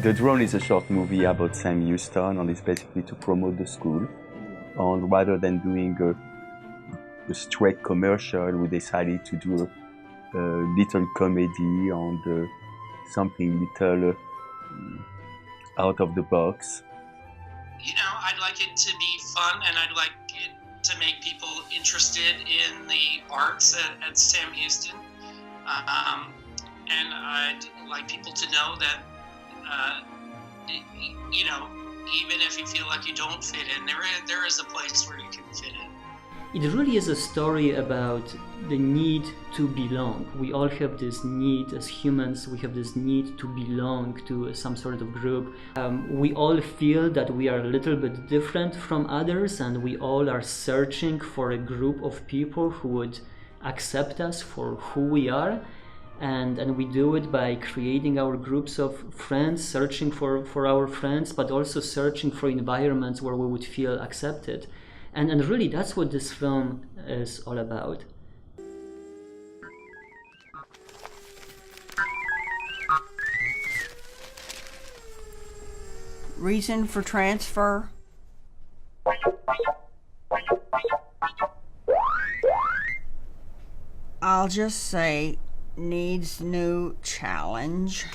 The Drone is a short movie about Sam Houston, and it's basically to promote the school. And rather than doing a straight commercial, we decided to do a little comedy and something little out of the box. You know, I'd like it to be fun, and I'd like it to make people interested in the arts at Sam Houston. And I'd like people to know that, you know, even if you feel like you don't fit in, there is a place where you can fit in. It really is a story about the need to belong. We all have this need as humans, we have this need to belong to some sort of group. We all feel that we are a little bit different from others, and we all are searching for a group of people who would accept us for who we are. And we do it by creating our groups of friends, searching for our friends, but also searching for environments where we would feel accepted. And really, that's what this film is all about. Reason for transfer? I'll just say, needs new challenge.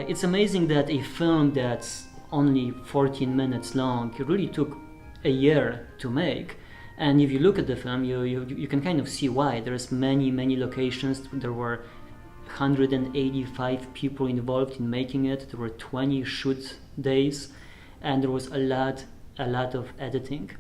It's amazing that a film that's only 14 minutes long really took a year to make. And if you look at the film, you can kind of see why. There's many locations. There were 185 people involved in making it. There were 20 shoot days, and there was a lot of editing.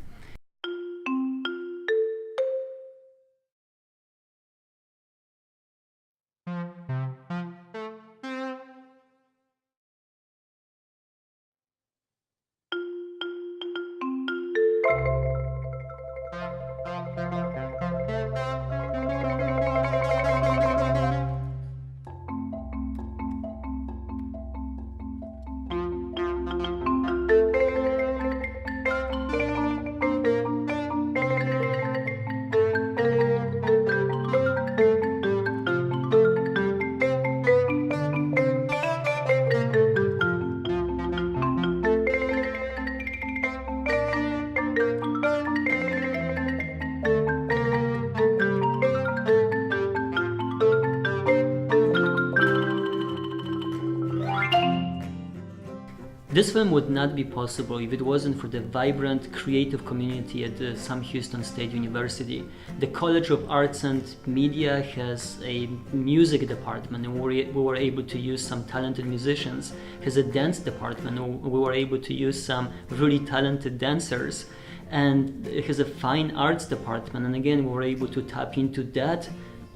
This film would not be possible if it wasn't for the vibrant creative community at the Sam Houston State University. The College of Arts and Media has a music department, and we were able to use some talented musicians. It has a dance department, and we were able to use some really talented dancers. And it has a fine arts department, and again we were able to tap into that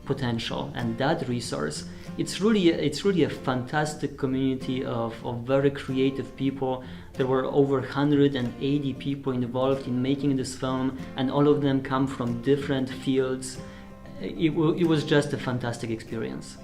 potential and that resource. It's really a fantastic community of very creative people. There were over 180 people involved in making this film, and all of them come from different fields. It was just a fantastic experience.